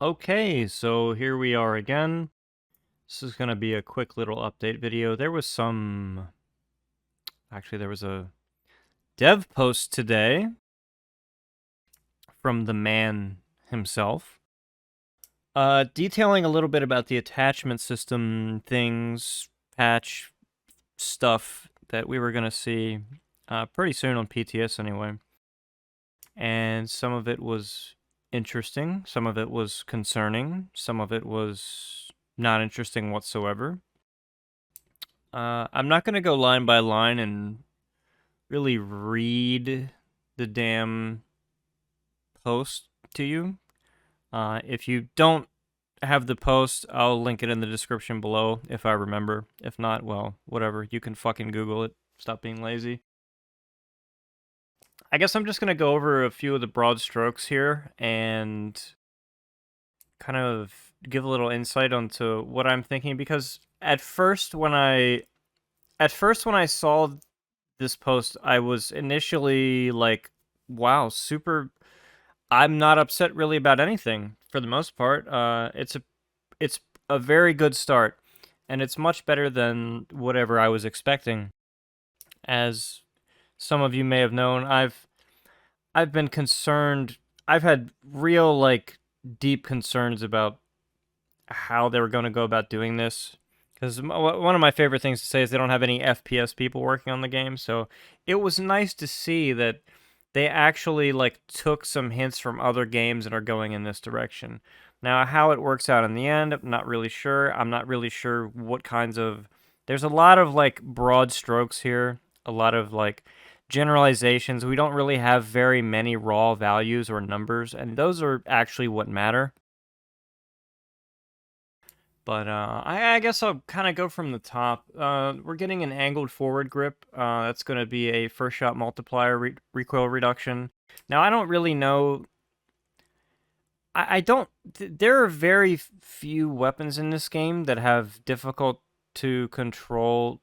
Okay, so here we are again. This is going to be a quick little update video. There was a dev post today from the man himself, detailing a little bit about the attachment system things, patch stuff that we were going to see pretty soon on PTS anyway. And some of it was interesting, some of it was concerning, some of it was not interesting whatsoever. I'm not going to go line by line and really read the damn post to you. If you don't have the post, I'll link it in the description below if I remember. If not, well, whatever. You can fucking Google it. Stop being lazy. I guess I'm just going to go over a few of the broad strokes here and kind of give a little insight onto what I'm thinking, because at first when I saw this post, I was initially like, wow, super. I'm not upset really about anything for the most part. It's a very good start, and it's much better than whatever I was expecting. As some of you may have known, I've been concerned. I've had real like deep concerns about how they were going to go about doing this. Because one of my favorite things to say is they don't have any FPS people working on the game, so it was nice to see that they actually like took some hints from other games and are going in this direction. Now, how it works out in the end, I'm not really sure. I'm not really sure what kinds of. There's a lot of like broad strokes here, a lot of like generalizations. We don't really have very many raw values or numbers, and those are actually what matter. But I guess I'll kind of go from the top. We're getting an angled forward grip. That's going to be a first shot multiplier recoil reduction. Now, I don't really know. I don't. There are very few weapons in this game that have difficult to control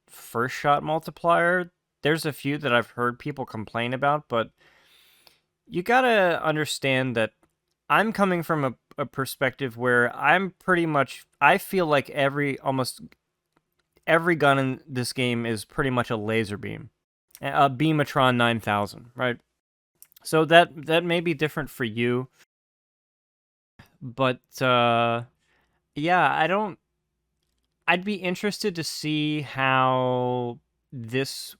first shot multiplier. There's a few that I've heard people complain about, but you gotta understand that I'm coming from a perspective where I'm pretty much. I feel like almost every gun in this game is pretty much a laser beam, a Beamatron 9000, right? So that may be different for you, but yeah, I don't. I'd be interested to see how this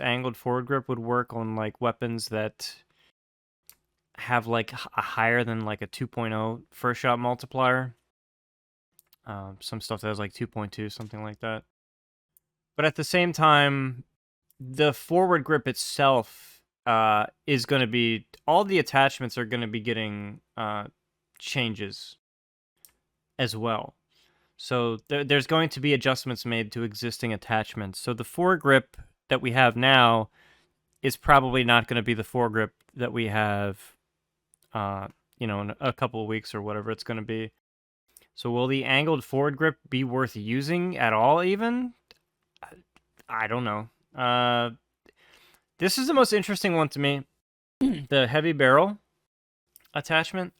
angled forward grip would work on like weapons that have like a higher than like a 2.0 first shot multiplier. Some stuff that has like 2.2, something like that. But at the same time, the forward grip itself is going to be, all the attachments are going to be getting changes as well. So there's going to be adjustments made to existing attachments. So the foregrip that we have now is probably not going to be the foregrip that we have, in a couple of weeks or whatever it's going to be. So will the angled forward grip be worth using at all even? I don't know. This is the most interesting one to me. The heavy barrel attachment.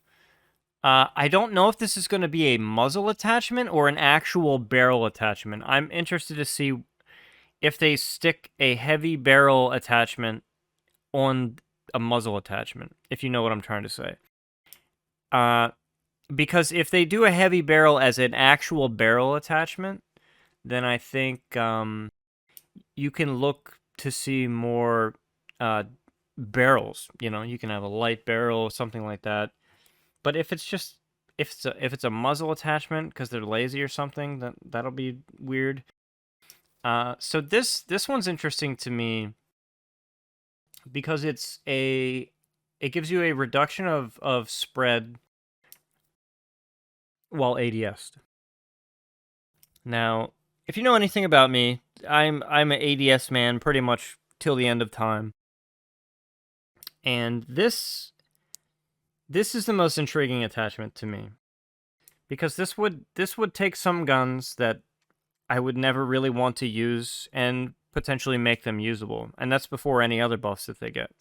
I don't know if this is going to be a muzzle attachment or an actual barrel attachment. I'm interested to see if they stick a heavy barrel attachment on a muzzle attachment, if you know what I'm trying to say. Because if they do a heavy barrel as an actual barrel attachment, then I think you can look to see more barrels. You can have a light barrel, something like that. But if it's a muzzle attachment because they're lazy or something, then that'll be weird. So this one's interesting to me because it gives you a reduction of spread while ADS'd. Now, if you know anything about me, I'm an ADS man pretty much till the end of time. And this is the most intriguing attachment to me, because this would take some guns that I would never really want to use and potentially make them usable, and that's before any other buffs that they get,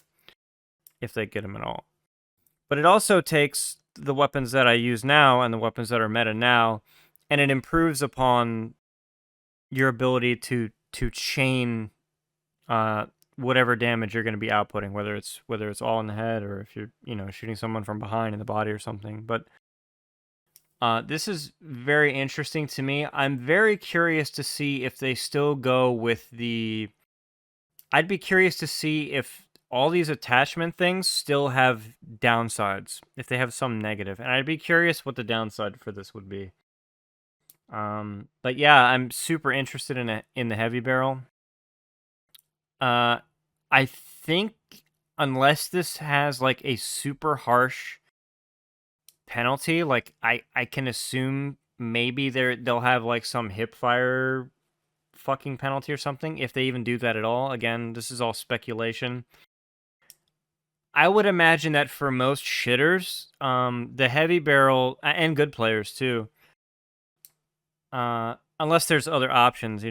if they get them at all. But it also takes the weapons that I use now and the weapons that are meta now, and it improves upon your ability to chain whatever damage you're going to be outputting, whether it's all in the head or if you're shooting someone from behind in the body or something. But this is very interesting to me. I'm very curious to see if they still go with the. I'd be curious to see if all these attachment things still have downsides, if they have some negative, and I'd be curious what the downside for this would be. But yeah, I'm super interested in the heavy barrel. I think unless this has like a super harsh penalty, like I can assume maybe they'll have like some hip fire fucking penalty or something, if they even do that at all. Again, this is all speculation. I would imagine that for most shitters, the heavy barrel and good players too, unless there's other options,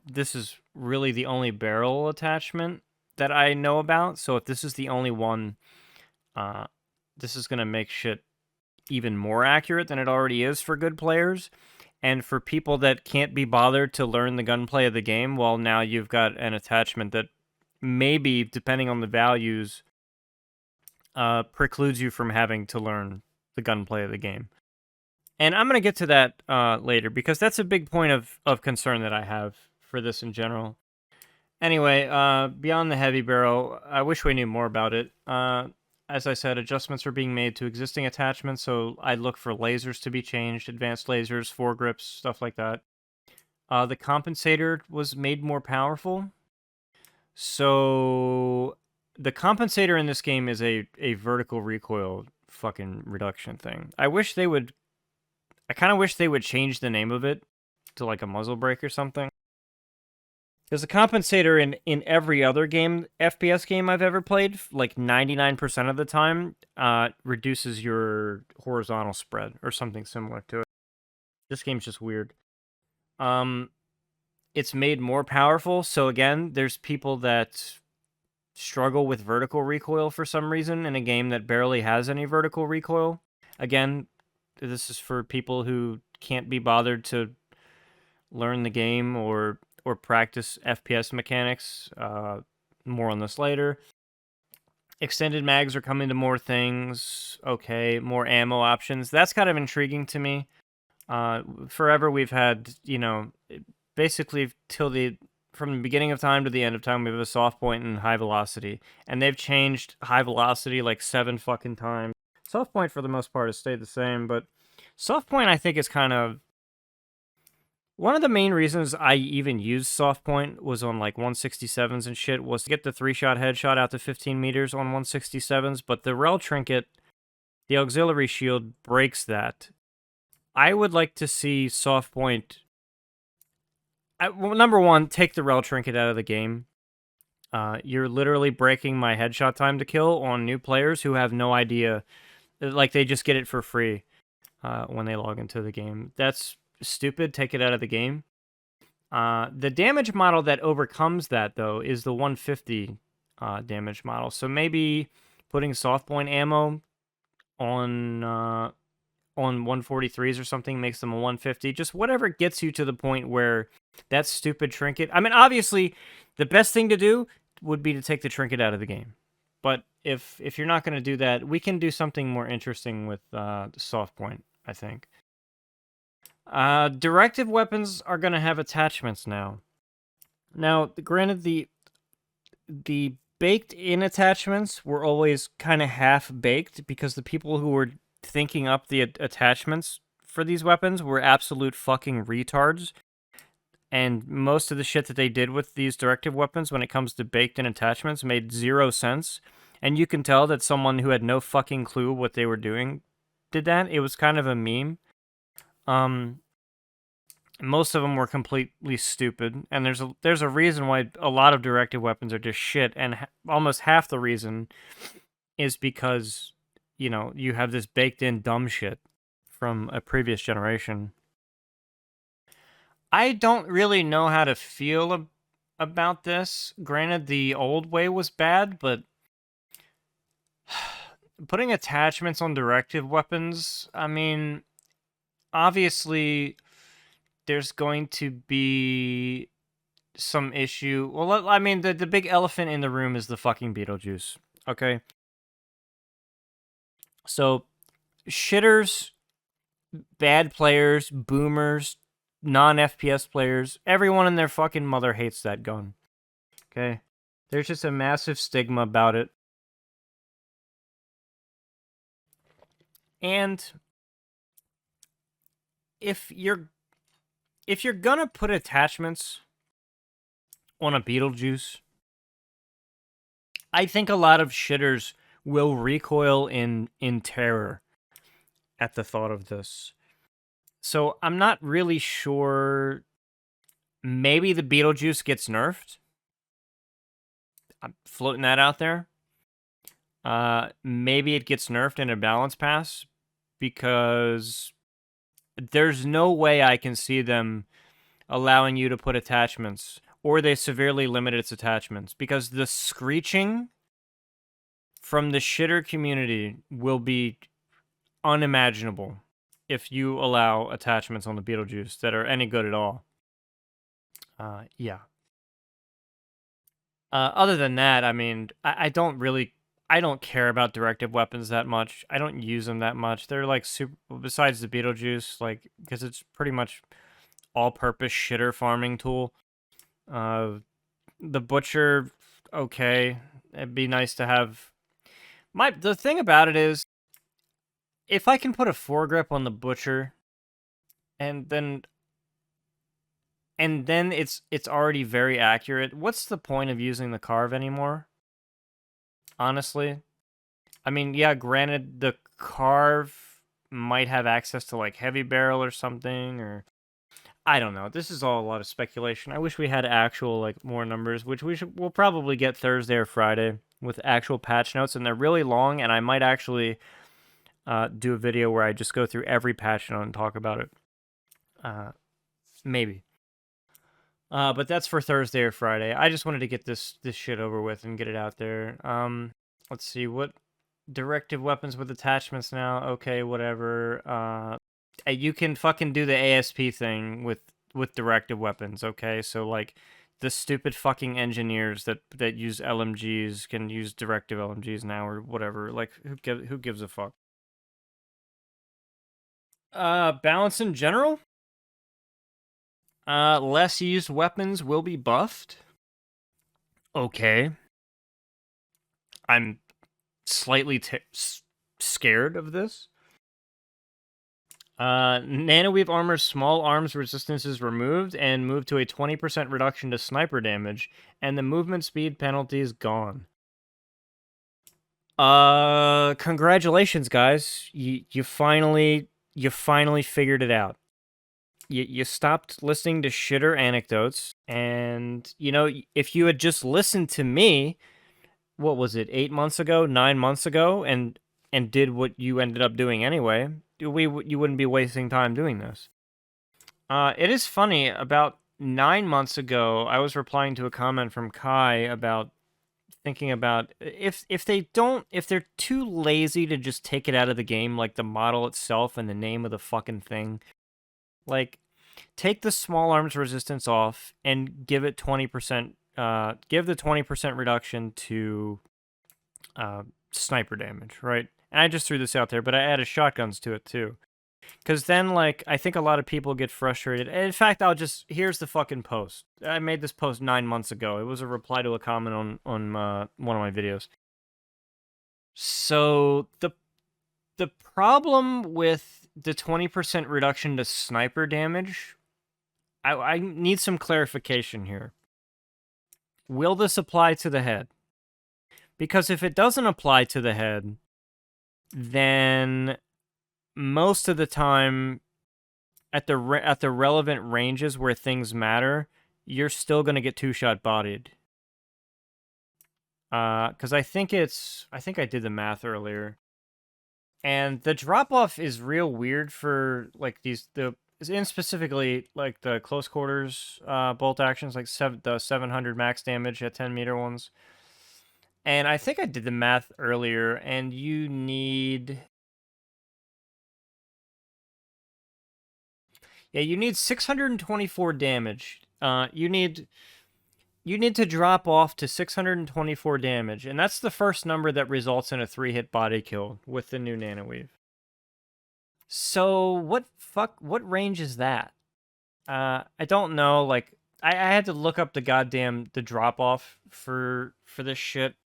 this is really the only barrel attachment that I know about. So if this is the only one, this is gonna make shit even more accurate than it already is for good players. And for people that can't be bothered to learn the gunplay of the game, well, now you've got an attachment that maybe, depending on the values, precludes you from having to learn the gunplay of the game. And I'm going to get to that later, because that's a big point of concern that I have for this in general. Anyway, beyond the heavy barrel, I wish we knew more about it. As I said, adjustments are being made to existing attachments, so I'd look for lasers to be changed, advanced lasers, foregrips, stuff like that. The compensator was made more powerful. So the compensator in this game is a vertical recoil fucking reduction thing. I kind of wish they would change the name of it to like a muzzle brake or something. Because the compensator in every other game, FPS game I've ever played, like 99% of the time, reduces your horizontal spread or something similar to it. This game's just weird. It's made more powerful, so again, there's people that struggle with vertical recoil for some reason in a game that barely has any vertical recoil. Again, this is for people who can't be bothered to learn the game or practice FPS mechanics. More on this later. Extended mags are coming to more things. Okay, more ammo options. That's kind of intriguing to me. Forever we've had, basically from the beginning of time to the end of time, we have a soft point and high velocity. And they've changed high velocity like 7 fucking times. Soft point for the most part has stayed the same, but soft point I think is kind of one of the main reasons I even used soft point was on like 167s and shit, was to get the 3-shot headshot out to 15 meters on 167s, but the rel trinket, the auxiliary shield, breaks that. I would like to see soft point. Well, number one, take the rel trinket out of the game. You're literally breaking my headshot time to kill on new players who have no idea. Like, they just get it for free when they log into the game. That's stupid. Take it out of the game. The damage model that overcomes that, though, is the 150 damage model. So maybe putting soft point ammo on 143s or something makes them a 150. Just whatever gets you to the point where that stupid trinket. I mean, obviously, the best thing to do would be to take the trinket out of the game. But if you're not going to do that, we can do something more interesting with soft point, I think. Directive weapons are going to have attachments now. Now, granted, the baked-in attachments were always kind of half-baked because the people who were thinking up the attachments for these weapons were absolute fucking retards. And most of the shit that they did with these directive weapons when it comes to baked-in attachments made 0 sense. And you can tell that someone who had no fucking clue what they were doing did that. It was kind of a meme. Most of them were completely stupid, and there's a reason why a lot of directive weapons are just shit, and almost half the reason is because, you have this baked-in dumb shit from a previous generation. I don't really know how to feel about this. Granted, the old way was bad, but putting attachments on directive weapons, I mean, obviously there's going to be some issue. Well, I mean, the big elephant in the room is the fucking Beetlejuice. Okay? So, shitters, bad players, boomers, non-FPS players, everyone and their fucking mother hates that gun. Okay? There's just a massive stigma about it. And if you're gonna put attachments on a Beetlejuice, I think a lot of shitters will recoil in terror at the thought of this. So I'm not really sure. Maybe the Beetlejuice gets nerfed. I'm floating that out there. Maybe it gets nerfed in a balance pass because there's no way I can see them allowing you to put attachments, or they severely limit its attachments, because the screeching from the shitter community will be unimaginable if you allow attachments on the Beetlejuice that are any good at all. Yeah. Other than that, I mean, I don't care about directive weapons that much. I don't use them that much. They're like super, besides the Beetlejuice, like, because it's pretty much all-purpose shitter farming tool. The Butcher, okay. It'd be nice to have. The thing about it is, if I can put a foregrip on the Butcher, and then it's already very accurate, what's the point of using the carve anymore? Honestly. I mean, yeah, granted, the carve might have access to, like, heavy barrel or something, or I don't know. This is all a lot of speculation. I wish we had actual, like, more numbers, which we'll probably get Thursday or Friday with actual patch notes, and they're really long, and I might actually do a video where I just go through every patch note and talk about it. Maybe. But that's for Thursday or Friday. I just wanted to get this shit over with and get it out there. Let's see, what directive weapons with attachments now? Okay, whatever. You can fucking do the ASP thing with directive weapons. Okay, so like the stupid fucking engineers that use LMGs can use directive LMGs now or whatever. Like who gives a fuck? Balance in general. Less used weapons will be buffed. Okay. I'm slightly scared of this. Nanoweave Armor's small arms resistance is removed and moved to a 20% reduction to sniper damage, and the movement speed penalty is gone. Congratulations, guys. You finally figured it out. You stopped listening to shitter anecdotes, and you know, if you had just listened to me, what was it, 8 months ago, 9 months ago, and did what you ended up doing anyway, you wouldn't be wasting time doing this. It is funny, about 9 months ago, I was replying to a comment from Kai about thinking about if they're too lazy to just take it out of the game, like the model itself and the name of the fucking thing, like take the small arms resistance off and give it 20%. Give the 20% reduction to sniper damage, right? And I just threw this out there, but I added shotguns to it too. Because then, like, I think a lot of people get frustrated. And in fact, here's the fucking post. I made this post 9 months ago. It was a reply to a comment on one of my videos. So, the problem with the 20% reduction to sniper damage, I need some clarification here. Will this apply to the head? Because if it doesn't apply to the head, then most of the time at the relevant ranges where things matter, you're still going to get two-shot bodied. Because I think I did the math earlier. And the drop-off is real weird for, like, in specifically, like, the close quarters bolt actions, like the 700 max damage at 10 meter ones. And I think I did the math earlier, and you need... Yeah, you need 624 damage. You need to drop off to 624 damage, and that's the first number that results in a 3-hit body kill with the new Nanoweave. So what range is that? I don't know. Like, I had to look up the drop off for this shit,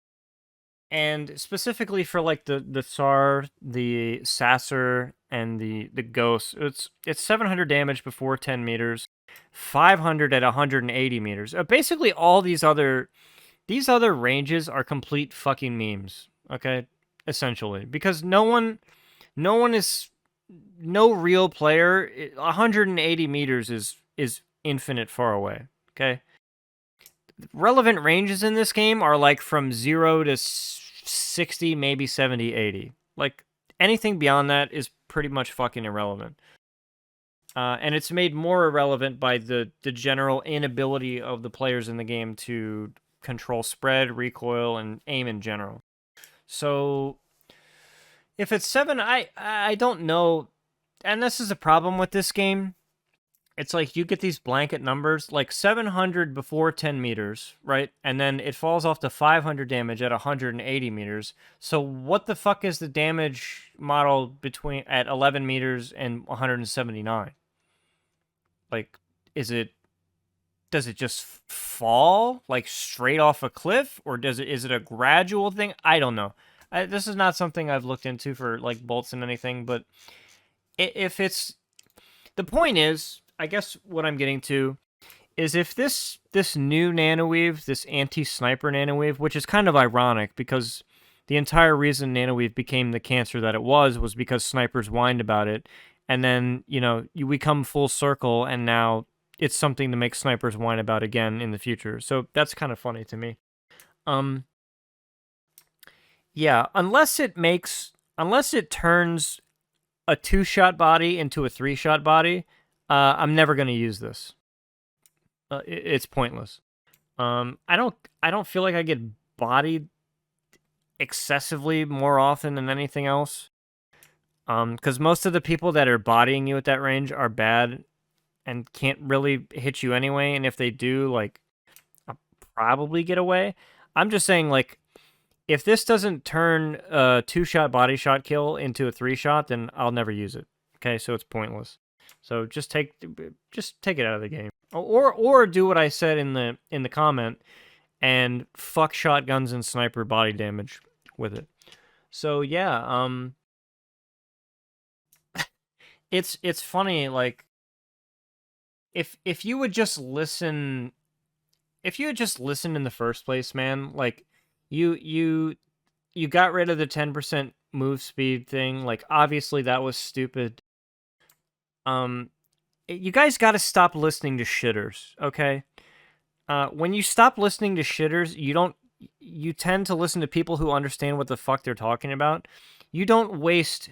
and specifically for like the Tsar, the Sasser, and the Ghost. It's 700 damage before 10 meters, 500 at 180 meters. Basically, all these other ranges are complete fucking memes. Okay, essentially, because no real player. 180 meters is infinite far away. Okay, relevant ranges in this game are like from 0 to 60, maybe 70, 80. Like, anything beyond that is pretty much fucking irrelevant. And it's made more irrelevant by the general inability of the players in the game to control spread, recoil, and aim in general. So, if it's 7, I don't know. And this is a problem with this game. It's like you get these blanket numbers, like 700 before 10 meters, right? And then it falls off to 500 damage at 180 meters. So what the fuck is the damage model between at 11 meters and 179? Like, does it just fall like straight off a cliff, or is it a gradual thing? I don't know. This is not something I've looked into for like bolts and anything, but if it's the point is, I guess what I'm getting to is if this new Nanoweave, this anti-sniper Nanoweave, which is kind of ironic because the entire reason Nanoweave became the cancer that it was because snipers whined about it, and then, we come full circle, and now it's something to make snipers whine about again in the future. So that's kind of funny to me. Yeah, unless it turns a 2-shot body into a 3-shot body, I'm never going to use this. It's pointless. I don't feel like I get bodied excessively more often than anything else. Because most of the people that are bodying you at that range are bad and can't really hit you anyway. And if they do, like, I'll probably get away. I'm just saying, like, if this doesn't turn a 2-shot body shot kill into a 3-shot, then I'll never use it. Okay, so it's pointless. So just take it out of the game, or do what I said in the comment and fuck shotguns and sniper body damage with it. So yeah, it's funny, like, if you would just listen, if you had just listened in the first place, man, like you got rid of the 10% move speed thing. Like, obviously that was stupid. You guys got to stop listening to shitters, okay? When you stop listening to shitters, you tend to listen to people who understand what the fuck they're talking about. You don't waste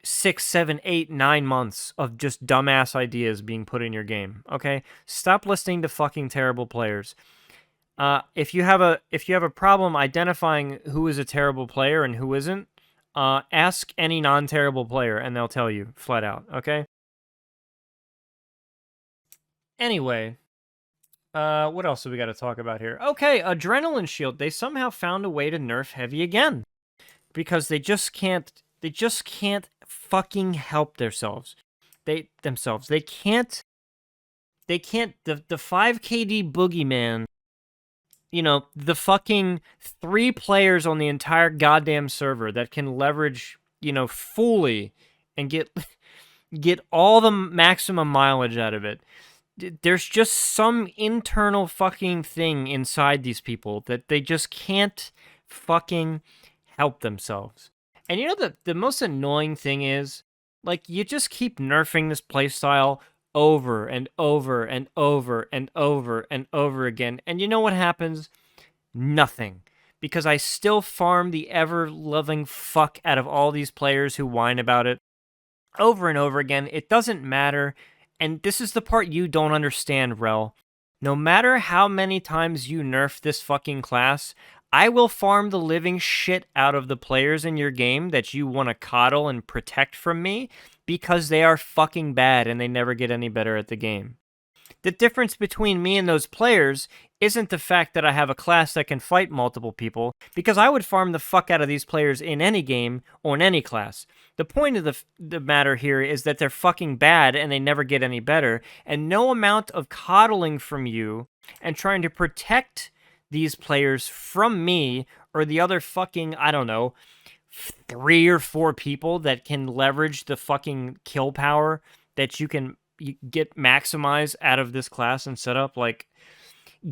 6, 7, 8, 9 months of just dumbass ideas being put in your game, okay? Stop listening to fucking terrible players. If you have a problem identifying who is a terrible player and who isn't, ask any non-terrible player and they'll tell you flat out, okay? Anyway, what else do we got to talk about here? Okay, Adrenaline Shield. They somehow found a way to nerf heavy again because they just can't fucking help themselves. They can't. The 5 KD boogeyman. The fucking 3 players on the entire goddamn server that can leverage, fully and get all the maximum mileage out of it. There's just some internal fucking thing inside these people that they just can't fucking help themselves. And the most annoying thing is, like, you just keep nerfing this playstyle over and over and over and over and over again. And you know what happens? Nothing. Because I still farm the ever-loving fuck out of all these players who whine about it over and over again. It doesn't matter. And this is the part you don't understand, Rel. No matter how many times you nerf this fucking class, I will farm the living shit out of the players in your game that you want to coddle and protect from me because they are fucking bad and they never get any better at the game. The difference between me and those players isn't the fact that I have a class that can fight multiple people, because I would farm the fuck out of these players in any game or in any class. The point of the matter here is that they're fucking bad and they never get any better, and no amount of coddling from you and trying to protect these players from me or the other fucking, I don't know, 3 or 4 people that can leverage the fucking kill power that you get maximize out of this class and setup. Like,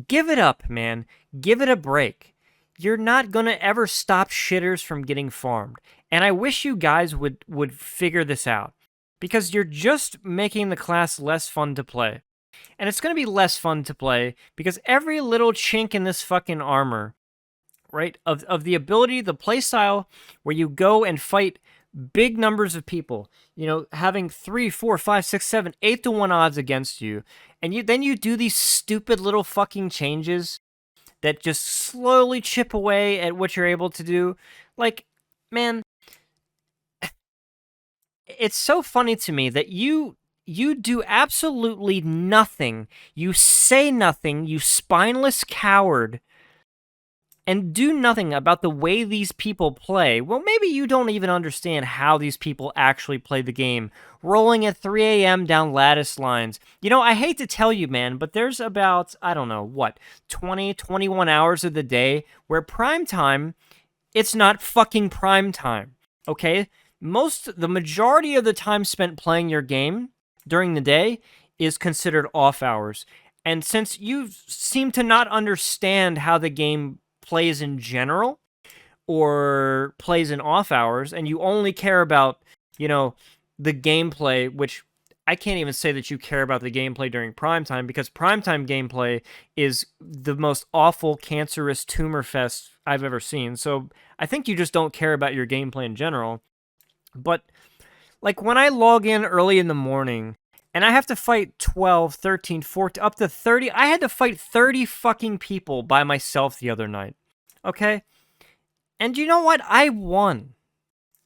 give it up, man. Give it a break. You're not gonna ever stop shitters from getting farmed. And I wish you guys would figure this out, because you're just making the class less fun to play. And it's gonna be less fun to play because every little chink in this fucking armor, right, of the ability, the playstyle where you go and fight big numbers of people, you know, having 3, 4, 5, 6, 7, 8 to 1 odds against you, and then you do these stupid little fucking changes that just slowly chip away at what you're able to do. Like, man, it's so funny to me that you do absolutely nothing. You say nothing, you spineless coward, and do nothing about the way these people play. Well, maybe you don't even understand how these people actually play the game. Rolling at 3 a.m. down lattice lines. You know, I hate to tell you, man, but there's about, I don't know, what, 20, 21 hours of the day where prime time, it's not fucking prime time, okay? The majority of the time spent playing your game during the day is considered off hours. And since you seem to not understand how the game plays in general or plays in off hours, and you only care about, you know, the gameplay, which I can't even say that you care about the gameplay during primetime, because primetime gameplay is the most awful, cancerous tumor fest I've ever seen. So I think you just don't care about your gameplay in general. But like when I log in early in the morning and I have to fight 12, 13, 14, up to 30. I had to fight 30 fucking people by myself the other night. Okay? And you know what? I won.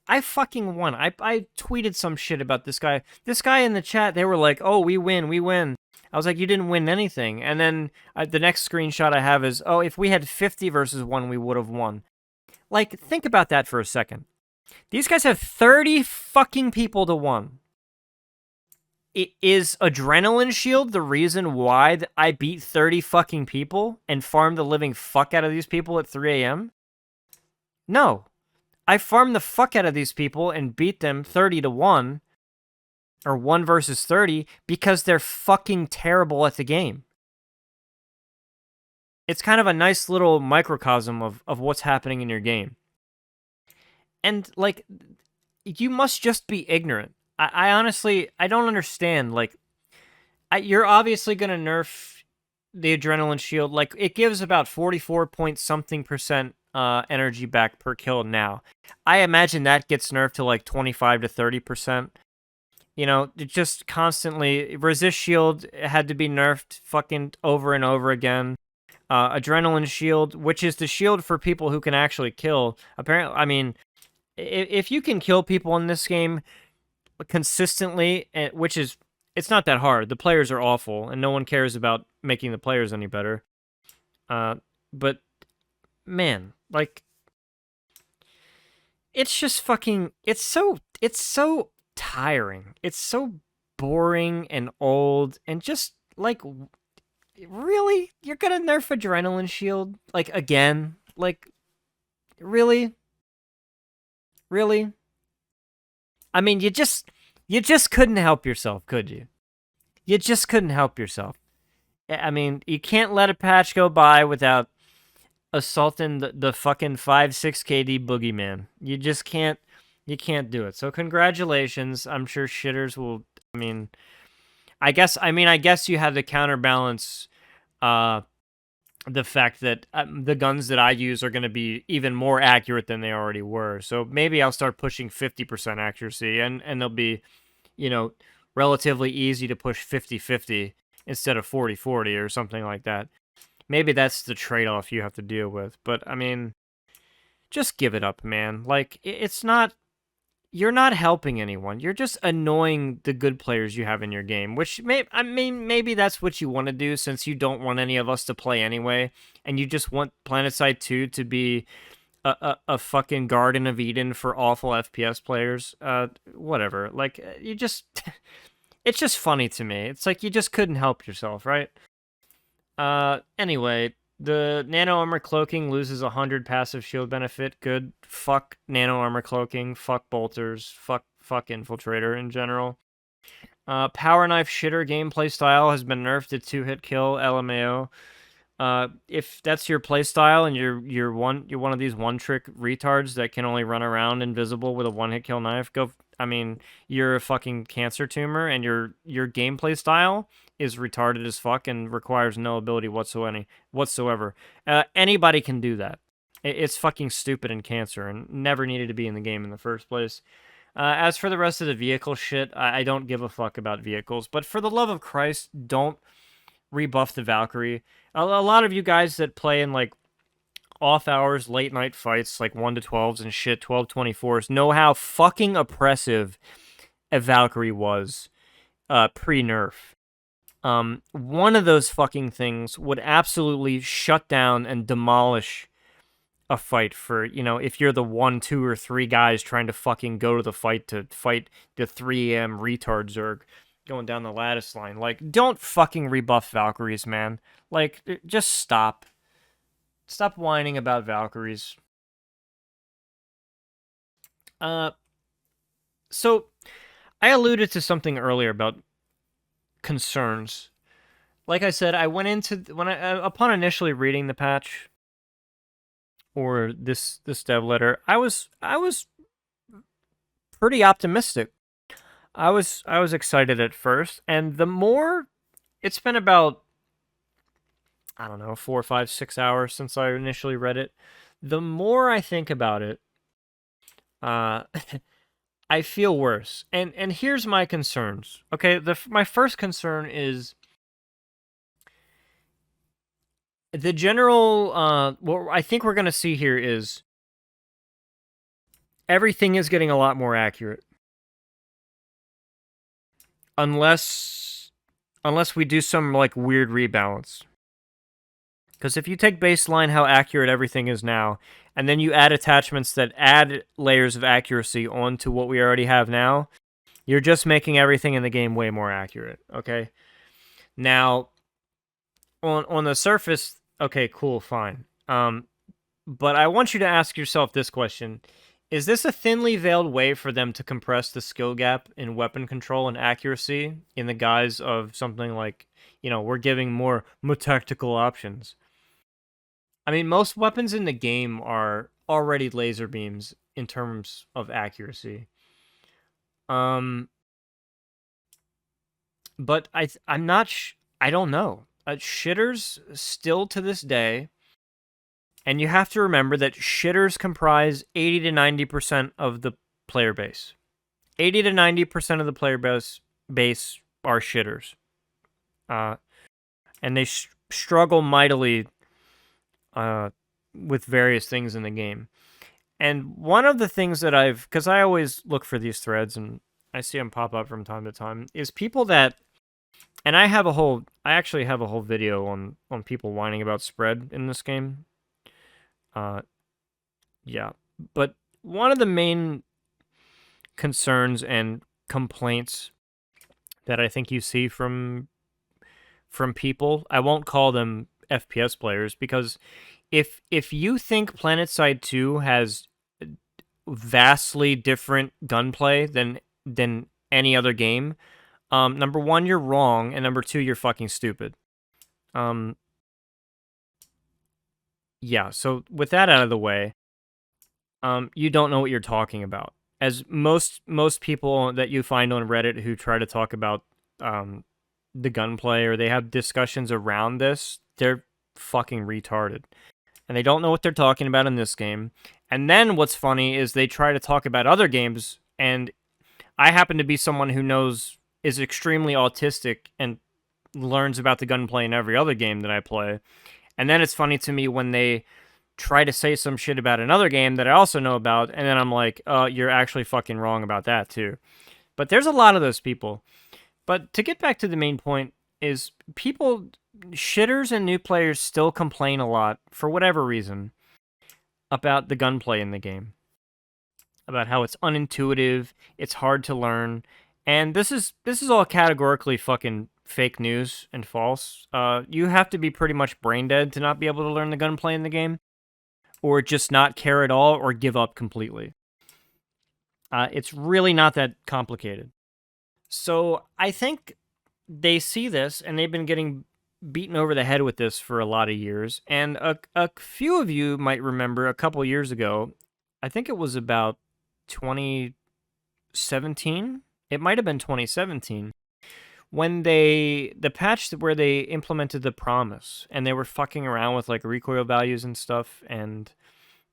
I fucking won. I tweeted some shit about this guy. This guy in the chat, they were like, oh, we win, we win. I was like, you didn't win anything. And then the next screenshot I have is, oh, if we had 50 versus 1, we would have won. Like, think about that for a second. These guys have 30 fucking people to 1. Is Adrenaline Shield the reason why I beat 30 fucking people and farmed the living fuck out of these people at 3 a.m.? No. I farmed the fuck out of these people and beat them 30 to 1, or 1 versus 30, because they're fucking terrible at the game. It's kind of a nice little microcosm of what's happening in your game. And, like, you must just be ignorant. I honestly, I don't understand. Like, you're obviously going to nerf the Adrenaline Shield. Like, it gives about 44 point something percent energy back per kill now. I imagine that gets nerfed to like 25 to 30%. You know, it just constantly, Resist Shield had to be nerfed fucking over and over again. Adrenaline Shield, which is the shield for people who can actually kill. Apparently, I mean, if you can kill people in this game consistently, which is, it's not that hard. The players are awful, and no one cares about making the players any better. But, man, like, it's just fucking, it's so tiring. It's so boring and old, and just, like, really? You're gonna nerf Adrenaline Shield? Like, again? Like, really? Really? I mean, you just couldn't help yourself, could you? You just couldn't help yourself. I mean, you can't let a patch go by without assaulting the fucking 5-6 KD boogeyman. You just can't, you can't do it. So congratulations. I'm sure shitters will, I guess you had to counterbalance the fact that the guns that I use are going to be even more accurate than they already were. So maybe I'll start pushing 50% accuracy, and they'll be, you know, relatively easy to push 50-50 instead of 40-40 or something like that. maybe that's the trade-off you have to deal with. But I mean, just give it up, man. Like it's not. You're not helping anyone. You're just annoying the good players you have in your game, which I mean, maybe that's what you want to do since you don't want any of us to play anyway, and you just want PlanetSide 2 to be a fucking Garden of Eden for awful FPS players. Whatever. Like, you just. It's just funny to me. It's like you just couldn't help yourself, right? Anyway, the Nano Armor Cloaking loses 100 passive shield benefit. Good. Fuck Nano Armor Cloaking. Fuck Bolters. Fuck Infiltrator in general. Power Knife Shitter gameplay style has been nerfed to 2-hit kill, LMAO. If that's your playstyle and you're one of these one-trick retards that can only run around invisible with a one-hit kill knife, I mean, you're a fucking cancer tumor, and your gameplay style is retarded as fuck and requires no ability whatsoever. Anybody can do that. It's fucking stupid and cancer, and never needed to be in the game in the first place. As for the rest of the vehicle shit, I don't give a fuck about vehicles. But for the love of Christ, don't rebuff the Valkyrie. A lot of you guys that play in like off hours, late night fights, like 1 to 12s and shit, 12/24s, know how fucking oppressive a Valkyrie was pre-nerf. One of those fucking things would absolutely shut down and demolish a fight for, if you're the 1, 2, or 3 guys trying to fucking go to the fight to fight the 3 AM retard Zerg going down the lattice line. Like, don't fucking rebuff Valkyries, man. Like, just stop. Stop whining about Valkyries. So, I alluded to something earlier about concerns. Like I said, I went into upon initially reading the patch or this dev letter, I was pretty optimistic. I was excited at first, and the more it's been about, I don't know, 4, 5, 6 hours since I initially read it, the more I think about it, I feel worse. And here's my concerns. Okay, my first concern is the general, what I think we're going to see here is everything is getting a lot more accurate. Unless we do some, like, weird rebalance. Because if you take baseline how accurate everything is now, and then you add attachments that add layers of accuracy onto what we already have now, you're just making everything in the game way more accurate, okay? Now, on the surface, okay, cool, fine. But I want you to ask yourself this question. Is this a thinly veiled way for them to compress the skill gap in weapon control and accuracy in the guise of something like, we're giving more tactical options? I mean, most weapons in the game are already laser beams in terms of accuracy. But I'm not I don't know. Shitters still to this day, and you have to remember that shitters comprise 80 to 90% of the player base. 80 to 90% of the player base are shitters. And they struggle mightily with various things in the game. And one of the things that because I always look for these threads and I see them pop up from time to time, is people that, and I actually have a whole video on people whining about spread in this game. Yeah. But one of the main concerns and complaints that I think you see from people, I won't call them FPS players, because if you think PlanetSide 2 has vastly different gunplay than any other game, number one, you're wrong, and number two, you're fucking stupid. Yeah, so with that out of the way, you don't know what you're talking about. As most people that you find on Reddit who try to talk about the gunplay, or they have discussions around this, they're fucking retarded. And they don't know what they're talking about in this game. And then what's funny is they try to talk about other games, and I happen to be someone who is extremely autistic and learns about the gunplay in every other game that I play. And then it's funny to me when they try to say some shit about another game that I also know about, and then I'm like, you're actually fucking wrong about that too. But there's a lot of those people. But to get back to the main point is people, shitters and new players still complain a lot, for whatever reason, about the gunplay in the game. About how it's unintuitive, it's hard to learn, and this is all categorically fucking fake news and false. You have to be pretty much brain dead to not be able to learn the gunplay in the game, or just not care at all, or give up completely. It's really not that complicated. So I think they see this, and they've been getting beaten over the head with this for a lot of years. And a few of you might remember a couple years ago, I think it was about 2017. It might have been 2017 when the patch where they implemented the promise, and they were fucking around with like recoil values and stuff, and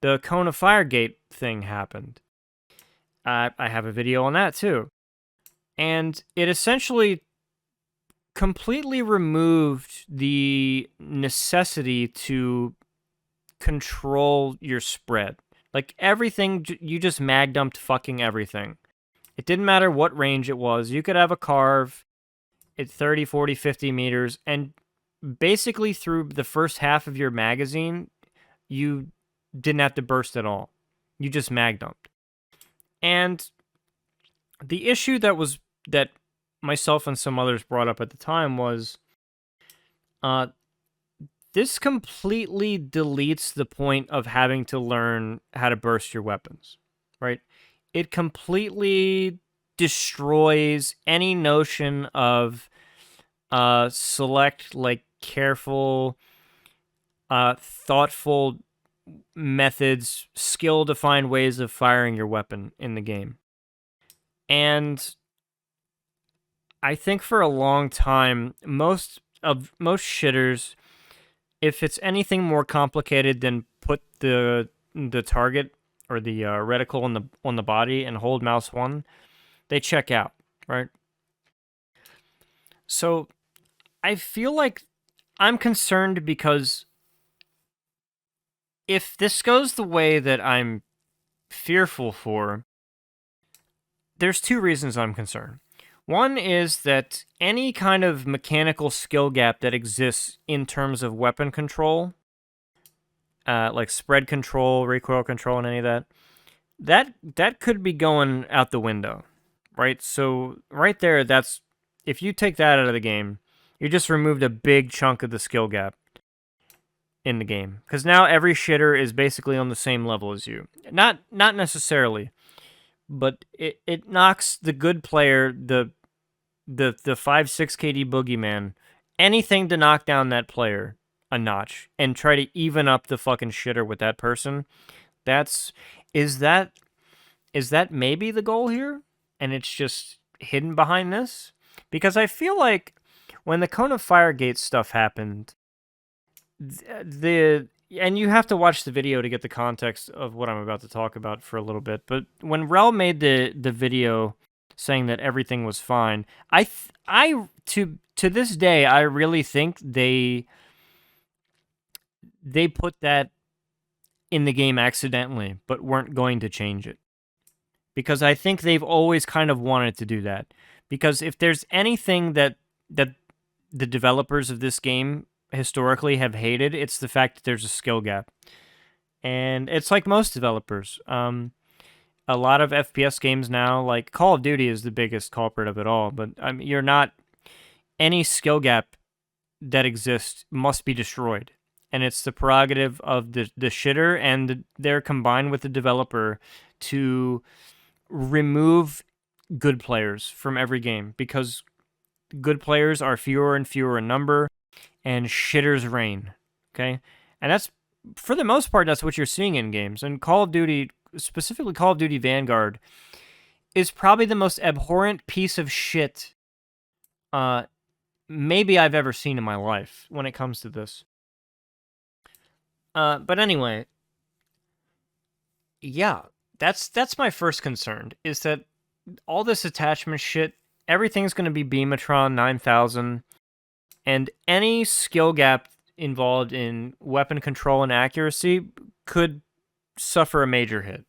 the Cone of Fire gate thing happened. I have a video on that too. And it essentially completely removed the necessity to control your spread. Like everything, you just mag dumped fucking everything. It didn't matter what range it was. You could have a carve at 30, 40, 50 meters, and basically through the first half of your magazine, you didn't have to burst at all. You just mag dumped. And the issue that myself and some others brought up at the time was this completely deletes the point of having to learn how to burst your weapons, right? It completely destroys any notion of select, like, careful, thoughtful methods, skill-defined ways of firing your weapon in the game. And I think for a long time, most shitters, if it's anything more complicated than put the target or the reticle on the body and hold mouse 1, they check out, right? So I feel like I'm concerned because if this goes the way that I'm fearful for, there's two reasons I'm concerned. One is that any kind of mechanical skill gap that exists in terms of weapon control, like spread control, recoil control, and any of that could be going out the window, right? So right there, if you take that out of the game, you just removed a big chunk of the skill gap in the game. Because now every shitter is basically on the same level as you. Not necessarily, but it knocks the good player, the 5-6 KD boogeyman, anything to knock down that player a notch and try to even up the fucking shitter with that person. Is that maybe the goal here? And it's just hidden behind this? Because I feel like when the Cone of Fire gate stuff happened, and you have to watch the video to get the context of what I'm about to talk about for a little bit, but when Rel made the video saying that everything was fine, I to this day, I really think they put that in the game accidentally, but weren't going to change it. Because I think they've always kind of wanted to do that. Because if there's anything that the developers of this game historically have hated, it's the fact that there's a skill gap. And it's like most developers. A lot of FPS games now, like Call of Duty is the biggest culprit of it all, but you're not... Any skill gap that exists must be destroyed. And it's the prerogative of the shitter, and they're combined with the developer to remove good players from every game, because good players are fewer and fewer in number, and shitters reign, okay? And that's, for the most part, that's what you're seeing in games. And Call of Duty, specifically Call of Duty Vanguard, is probably the most abhorrent piece of shit maybe I've ever seen in my life when it comes to this. But anyway, yeah, that's my first concern, is that all this attachment shit, everything's going to be Beamatron 9000, and any skill gap involved in weapon control and accuracy could suffer a major hit.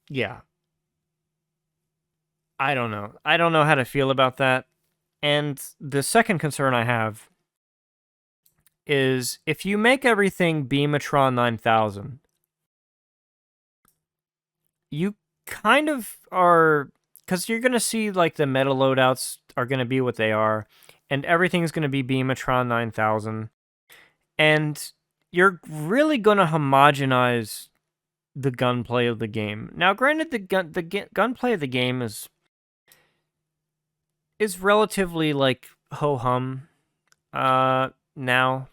Yeah. I don't know. I don't know how to feel about that. And the second concern I have is if you make everything Beamatron 9000, you kind of are, because you're going to see like the meta loadouts are going to be what they are, and everything's going to be Beamatron 9000, and you're really going to homogenize the gunplay of the game. Now, granted, the gunplay of the game is relatively like ho hum now,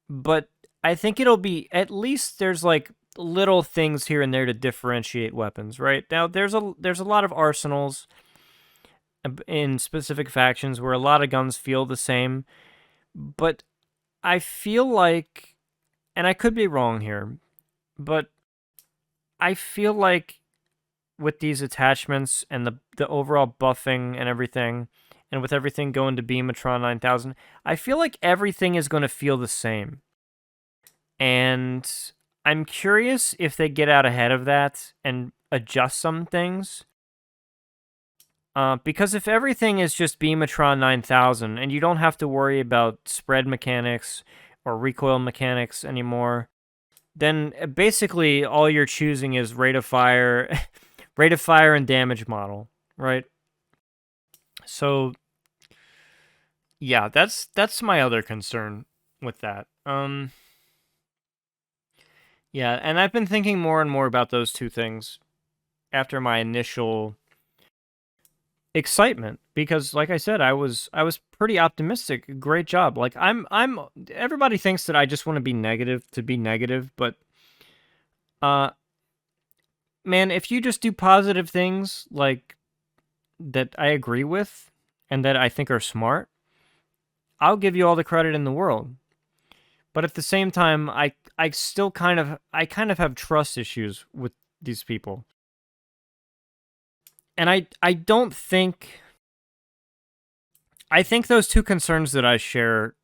but I think it'll be, at least there's like little things here and there to differentiate weapons. Right now, there's a lot of arsenals in specific factions where a lot of guns feel the same, but I feel like, and I could be wrong here, but I feel like with these attachments and the overall buffing and everything, and with everything going to Beamatron 9000, I feel like everything is going to feel the same. And I'm curious if they get out ahead of that and adjust some things. Because if everything is just Beamatron 9000 and you don't have to worry about spread mechanics or recoil mechanics anymore, then basically all you're choosing is rate of fire, rate of fire and damage model, right? So yeah, that's my other concern with that. Yeah, and I've been thinking more and more about those two things after my initial excitement, because like I said, I was pretty optimistic. Great job. Like I'm everybody thinks that I just want to be negative, but man, if you just do positive things like that I agree with and that I think are smart, I'll give you all the credit in the world. But at the same time, I still kind of have trust issues with these people. And I don't think, I think those two concerns that I shared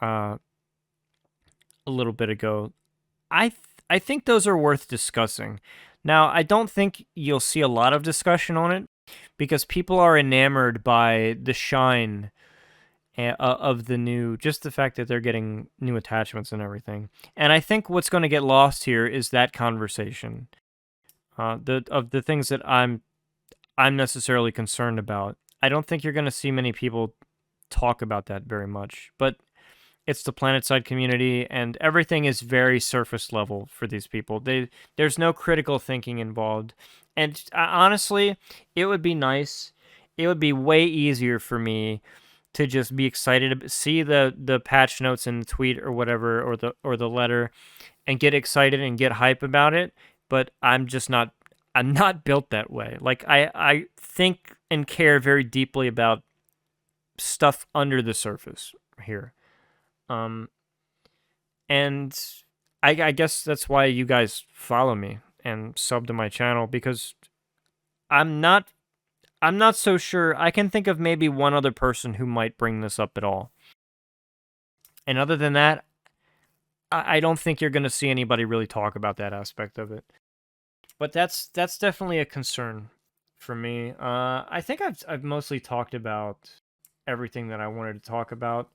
a little bit ago, I think those are worth discussing. Now, I don't think you'll see a lot of discussion on it because people are enamored by the shine of the new, just the fact that they're getting new attachments and everything. And I think what's going to get lost here is that conversation. The things that I'm necessarily concerned about. I don't think you're going to see many people talk about that very much, but it's the PlanetSide community, and everything is very surface level for these people. There's no critical thinking involved, and honestly, it would be nice. It would be way easier for me to just be excited to see the patch notes in the tweet or whatever, or the letter, and get excited and get hype about it. But I'm just not. I'm not built that way. Like I think and care very deeply about stuff under the surface here. And I guess that's why you guys follow me and sub to my channel, because I'm not so sure. I can think of maybe one other person who might bring this up at all. And other than that, I don't think you're going to see anybody really talk about that aspect of it. But that's definitely a concern for me. I think I've mostly talked about everything that I wanted to talk about.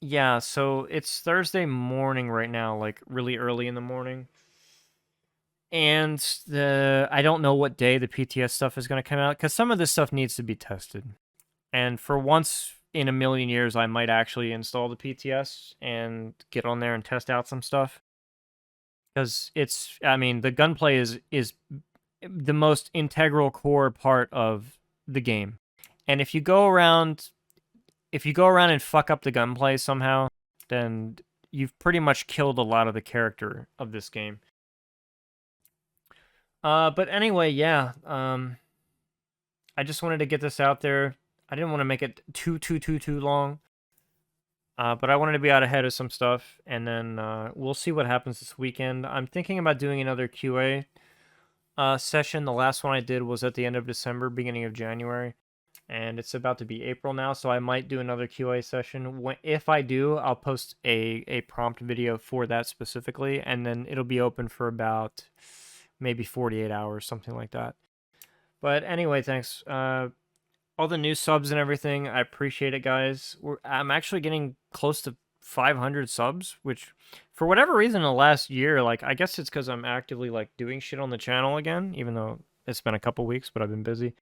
Yeah, so it's Thursday morning right now, like really early in the morning. And I don't know what day the PTS stuff is going to come out, because some of this stuff needs to be tested. And for once in a million years, I might actually install the PTS and get on there and test out some stuff. Because I mean, the gunplay is the most integral core part of the game. And if you go around and fuck up the gunplay somehow, then you've pretty much killed a lot of the character of this game. But anyway, yeah. I just wanted to get this out there. I didn't want to make it too long. But I wanted to be out ahead of some stuff, and then we'll see what happens this weekend. I'm thinking about doing another QA session. The last one I did was at the end of December, beginning of January. and it's about to be April now, so I might do another QA session. If I do, I'll post a prompt video for that specifically, and then it'll be open for about maybe 48 hours, something like that. But anyway, thanks. All the new subs and everything, I appreciate it, guys. I'm actually getting close to 500 subs, which for whatever reason in the last year, like, I guess it's because I'm actively like doing shit on the channel again, even though it's been a couple weeks, but I've been busy.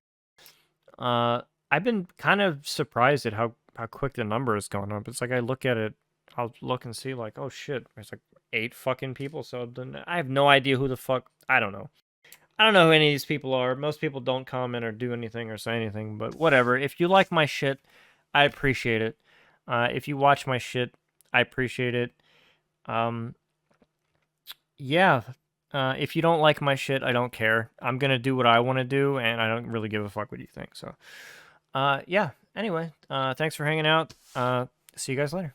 I've been kind of surprised at how quick the number has gone up. It's like I look at it, I'll look and see like, oh shit, there's like 8 fucking people subbed, and I have no idea who the fuck. I don't know. I don't know who any of these people are. Most people don't comment or do anything or say anything, but whatever. If you like my shit, I appreciate it. If you watch my shit, I appreciate it. Yeah. If you don't like my shit, I don't care. I'm gonna do what I want to do, and I don't really give a fuck what you think. So, yeah. Anyway, thanks for hanging out. See you guys later.